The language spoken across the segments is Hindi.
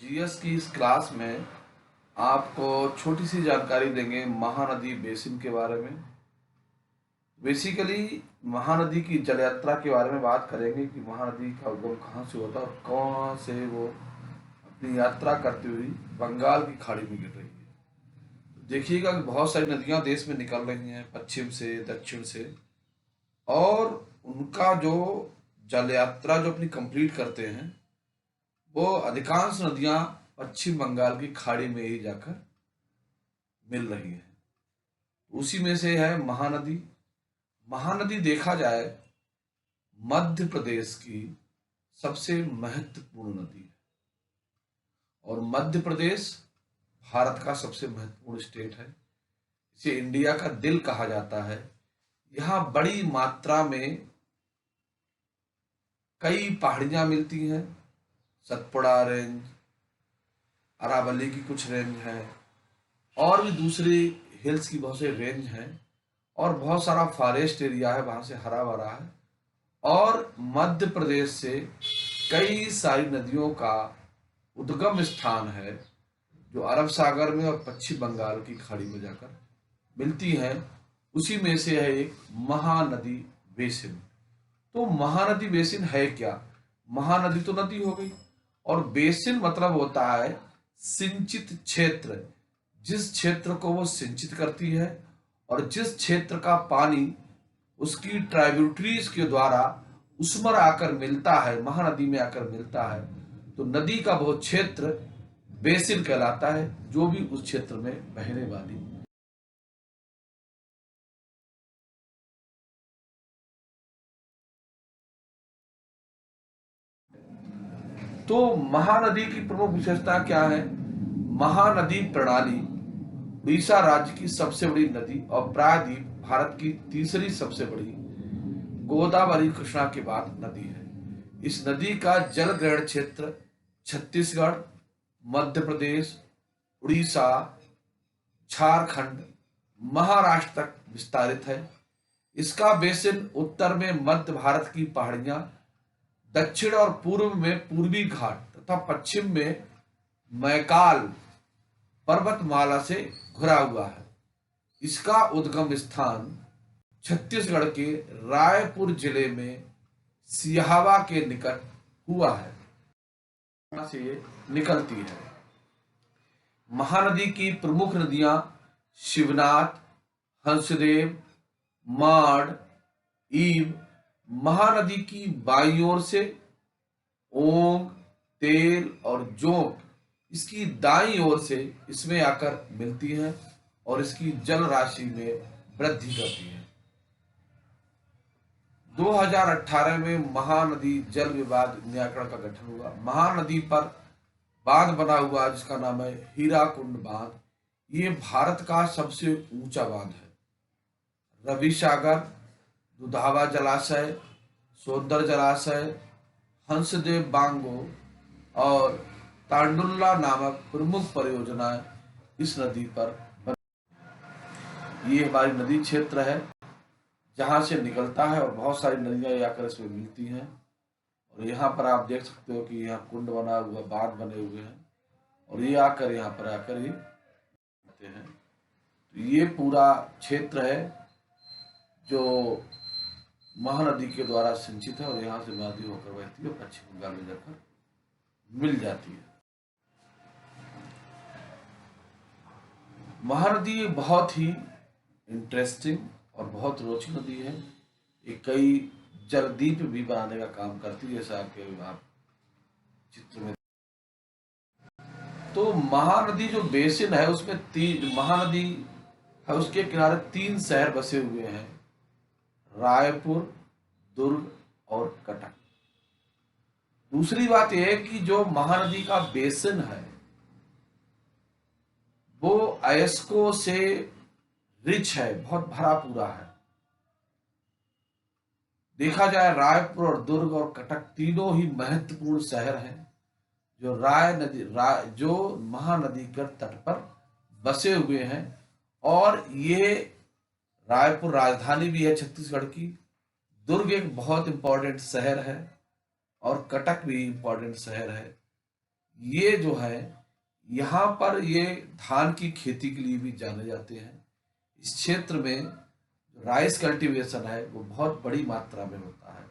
जीएस की इस क्लास में आपको छोटी सी जानकारी देंगे महानदी बेसिन के बारे में। बेसिकली महानदी की जल यात्रा के बारे में बात करेंगे कि महानदी का उद्गम कहाँ से होता है और कहाँ से वो अपनी यात्रा करती हुई बंगाल की खाड़ी में गिर रही है। देखिएगा कि बहुत सारी नदियां देश में निकल रही हैं, पश्चिम से दक्षिण से, और उनका जो जल यात्रा जो अपनी कंप्लीट करते हैं वो अधिकांश नदियां पश्चिम बंगाल की खाड़ी में ही जाकर मिल रही है। उसी में से है महानदी। महानदी देखा जाए मध्य प्रदेश की सबसे महत्वपूर्ण नदी है, और मध्य प्रदेश भारत का सबसे महत्वपूर्ण स्टेट है। इसे इंडिया का दिल कहा जाता है। यहाँ बड़ी मात्रा में कई पहाड़ियां मिलती हैं। सतपुड़ा रेंज, अरावली की कुछ रेंज है, और भी दूसरी हिल्स की बहुत से रेंज हैं, और बहुत सारा फॉरेस्ट एरिया है, वहां से हरा भरा है। और मध्य प्रदेश से कई सारी नदियों का उद्गम स्थान है जो अरब सागर में और पश्चिम बंगाल की खाड़ी में जाकर मिलती हैं। उसी में से है एक महानदी बेसिन। तो महानदी बेसिन है क्या? महानदी तो नदी हो गई, और बेसिन मतलब होता है सिंचित क्षेत्र, जिस क्षेत्र को वो सिंचित करती है और जिस क्षेत्र का पानी उसकी ट्राइब्यूटरीज के द्वारा उसमर आकर मिलता है, महानदी में आकर मिलता है, तो नदी का वो क्षेत्र बेसिन कहलाता है, जो भी उस क्षेत्र में बहने वाली। तो महानदी की प्रमुख विशेषता क्या है? महानदी प्रणाली उड़ीसा राज्य की सबसे बड़ी नदी और प्रायद्वीप भारत की तीसरी सबसे बड़ी गोदावरी कृष्णा के बाद नदी है। इस नदी का जल ग्रहण क्षेत्र छत्तीसगढ़, मध्य प्रदेश, उड़ीसा, झारखंड, महाराष्ट्र तक विस्तारित है। इसका बेसिन उत्तर में मध्य भारत की पहाड़ियां, दक्षिण और पूर्व में पूर्वी घाट तथा पश्चिम में मैकाल पर्वतमाला से घुरा हुआ है। इसका उद्गम स्थान छत्तीसगढ़ के रायपुर जिले में सिहावा के निकट हुआ है। यहाँ से ये निकलती है। महानदी की प्रमुख नदियां शिवनाथ, हंसदेव, माड़, ईव। महानदी की बाईं ओर से ओंग, तेल और जोंक इसकी दाईं ओर से इसमें आकर मिलती हैं और इसकी जल राशि में वृद्धि करती है। 2018 में महानदी जल विवाद न्यायाकरण का गठन हुआ। महानदी पर बांध बना हुआ जिसका नाम है हीराकुंड बांध। ये भारत का सबसे ऊंचा बांध है। रवि सागर, दुधावा जलाशय, सोंदर जलाशय, हंसदेव बांगो और तांडुल्ला नामक प्रमुख परियोजनाएं इस नदी पर ये हमारी नदी क्षेत्र है जहां से निकलता है, और बहुत सारी नदियां आकर इसमें मिलती हैं। और यहाँ पर आप देख सकते हो कि यहाँ कुंड बना हुआ, बांध बने हुए हैं, और ये आकर यहाँ पर आकर ये हैं। तो ये पूरा क्षेत्र है जो महानदी के द्वारा सिंचित है, और यहाँ से नदी होकर बहती है और पश्चिम बंगाल में जाकर मिल जाती है। महानदी बहुत ही इंटरेस्टिंग और बहुत रोचक नदी है। ये कई जलदीप भी बनाने का काम करती है, जैसा आपके आप चित्र में। तो महानदी जो बेसिन है उसमें महानदी है, उसके किनारे 3 शहर बसे हुए हैं, रायपुर, दुर्ग और कटक। दूसरी बात यह है कि जो महानदी का बेसिन है वो अयस्को से रिच है, बहुत भरा पूरा है। देखा जाए रायपुर और दुर्ग और कटक तीनों ही महत्वपूर्ण शहर हैं जो जो महानदी के तट पर बसे हुए हैं। और ये रायपुर राजधानी भी है छत्तीसगढ़ की, दुर्ग एक बहुत इंपॉर्टेंट शहर है, और कटक भी इंपॉर्टेंट शहर है। ये जो है यहाँ पर ये धान की खेती के लिए भी जाने जाते हैं। इस क्षेत्र में राइस कल्टीवेशन है वो बहुत बड़ी मात्रा में होता है।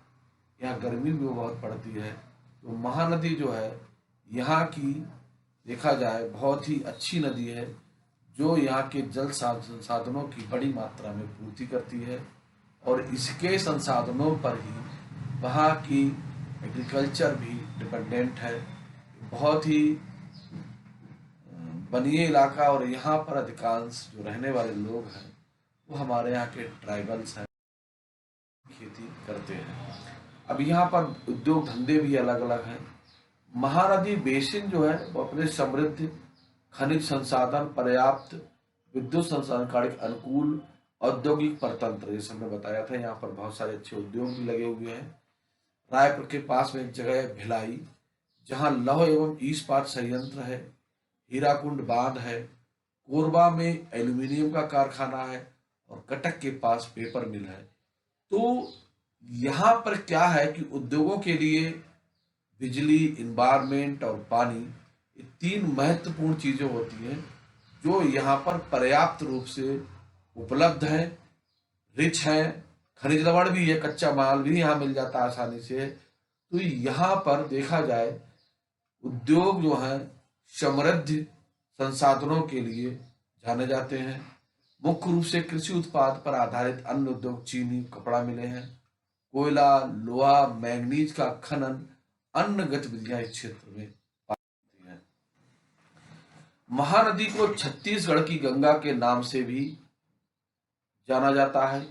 यहाँ गर्मी भी बहुत पड़ती है। तो महानदी जो है यहाँ की देखा जाए बहुत ही अच्छी नदी है, जो यहाँ के जल संसाधनों की बड़ी मात्रा में पूर्ति करती है और इसके संसाधनों पर ही वहाँ की एग्रीकल्चर भी डिपेंडेंट है। बहुत ही वनीय इलाका और यहाँ पर अधिकांश जो रहने वाले लोग हैं वो हमारे यहाँ के ट्राइबल्स हैं, खेती करते हैं। अब यहाँ पर उद्योग धंधे भी अलग अलग हैं। महानदी बेसिन जो है वो अपने समृद्ध खनिज संसाधन, पर्याप्त विद्युत संसाधन, अनुकूल औद्योगिक परतंत्र, जैसे हमने बताया था यहाँ पर बहुत सारे अच्छे उद्योग भी लगे हुए हैं। रायपुर के पास में एक जगह है भिलाई, जहाँ लौह एवं इस्पात संयंत्र है, हीराकुंड बांध है, कोरबा में एल्यूमिनियम का कारखाना है और कटक के पास पेपर मिल है। तो यहाँ पर क्या है कि उद्योगों के लिए बिजली, इन्वायरमेंट और पानी, ये तीन महत्वपूर्ण चीजें होती हैं जो यहाँ पर पर्याप्त रूप से उपलब्ध है, रिच है। खनिज लवण भी है, कच्चा माल भी यहाँ मिल जाता है आसानी से। तो यहाँ पर देखा जाए उद्योग जो है समृद्ध संसाधनों के लिए जाने जाते हैं। मुख्य रूप से कृषि उत्पाद पर आधारित अन्य उद्योग चीनी, कपड़ा मिले हैं। कोयला, लोहा, मैंगनीज का खनन, अन्य गतिविधियां इस क्षेत्र में पाई हैं। महानदी को छत्तीसगढ़ की गंगा के नाम से भी जाना जाता है।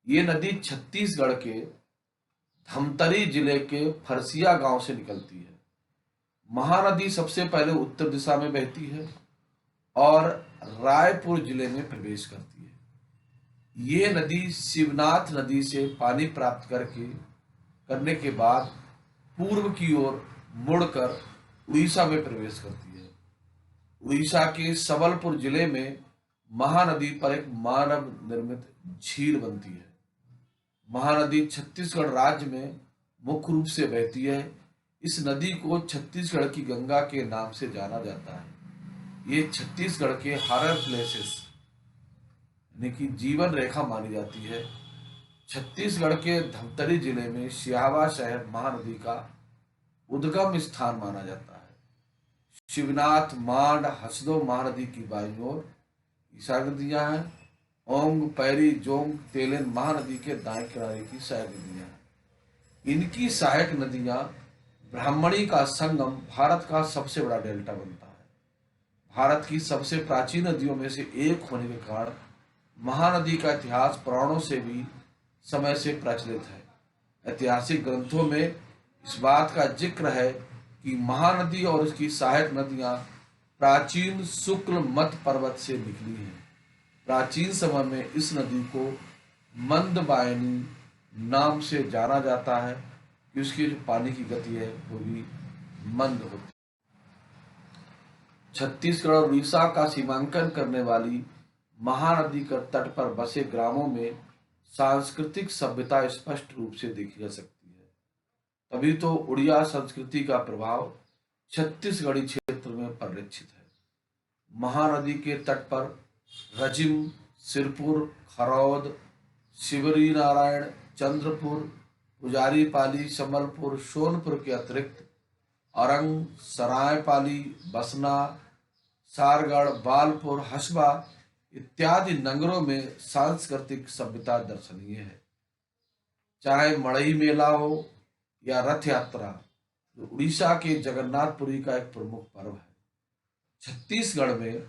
ये नदी छत्तीसगढ़ के धमतरी जिले के फरसिया गांव से निकलती है। महानदी सबसे पहले उत्तर दिशा में बहती है और रायपुर जिले में प्रवेश करती है। ये नदी शिवनाथ नदी से पानी प्राप्त करने के बाद पूर्व की ओर मुड़कर उड़ीसा में प्रवेश करती है। उड़ीसा के सबलपुर जिले में महानदी पर एक मानव निर्मित झील बनती है। महानदी छत्तीसगढ़ राज्य में मुख्य रूप से बहती है। इस नदी को छत्तीसगढ़ की गंगा के नाम से जाना जाता है। ये छत्तीसगढ़ के हॉरर प्लेसेस यानी कि जीवन रेखा मानी जाती है। छत्तीसगढ़ के धमतरी जिले में सिहावा शहर महानदी का उद्गम स्थान माना जाता है। शिवनाथ, मांड, हसदो महानदी की बाईं ओर सहायक नदियां हैं। ओंग, पैरी, जोंग, तेलेन महानदी के दाएं किनारे की सहायक नदियां हैं। इनकी सहायक नदियां ब्राह्मणी का संगम भारत का सबसे बड़ा डेल्टा बनता है। भारत की सबसे प्राचीन नदियों में से एक होने के कारण महानदी का इतिहास पुराणों से भी समय से प्रचलित है। ऐतिहासिक ग्रंथों में इस बात का जिक्र है कि महानदी और उसकी सहायक नदियां प्राचीन शुक्ल मत पर्वत से निकली हैं। प्राचीन समय में इस नदी को मंदबायनी नाम से जाना जाता है कि उसकी जो पानी की गति है वो भी मंद होती है। छत्तीसगढ़ और उड़ीसा का सीमांकन करने वाली महानदी के तट पर बसे ग्रामों में सांस्कृतिक सभ्यता स्पष्ट रूप से देखी जा सकती है। तभी तो उड़िया संस्कृति का प्रभाव छत्तीसगढ़ी क्षेत्र में परिलक्षित है। महानदी के तट पर रजिम, सिरपुर, खरौद, शिवरी नारायण, चंद्रपुर, पुजारीपाली, संबलपुर, सोनपुर के अतिरिक्त अरंग, सरायपाली, बसना, सारगढ़, बालपुर, हसबा इत्यादि नगरों में सांस्कृतिक सभ्यता दर्शनीय है। चाहे मड़ई मेला हो या रथ यात्रा, जो उड़ीसा के जगन्नाथपुरी का एक प्रमुख पर्व है। छत्तीसगढ़ में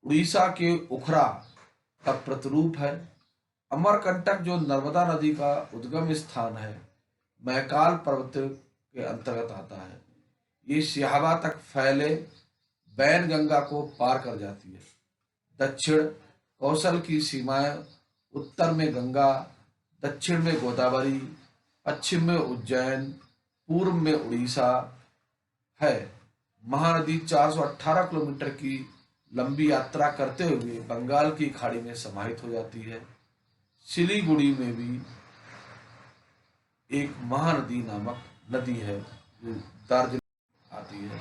उड़ीसा के उखरा का प्रतिरूप है। अमरकंटक, जो नर्मदा नदी का उद्गम स्थान है, महकाल पर्वत के अंतर्गत आता है। ये सिहावा तक फैले बैन गंगा को पार कर जाती है। दक्षिण कौशल की सीमाएं उत्तर में गंगा, दक्षिण में गोदावरी, पश्चिम में उज्जैन, पूर्व में उड़ीसा है। महानदी 418 किलोमीटर की लंबी यात्रा करते हुए बंगाल की खाड़ी में समाहित हो जाती है। सिलीगुड़ी में भी एक महानदी नामक नदी है जो दार्जिलिंग आती है।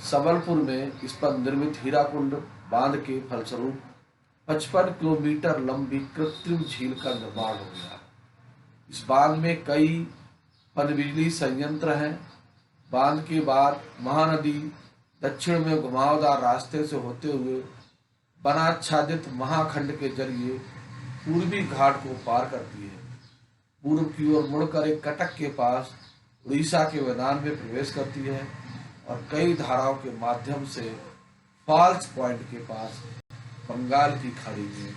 सबलपुर में इस पर निर्मित हीराकुंड बांध के फलस्वरूप 55 किलोमीटर लंबी कृत्रिम झील का निर्माण हो गया। इस बांध में कई पनबिजली संयंत्र हैं। बांध के बाद महानदी दक्षिण में घुमावदार रास्ते से होते हुए वनाच्छादित महाखंड के जरिए पूर्वी घाट को पार करती है। पूर्व की ओर मुड़कर एक कटक के पास उड़ीसा के मैदान में प्रवेश करती है और कई धाराओं के माध्यम से फॉल्स पॉइंट के पास बंगाल की खाड़ी में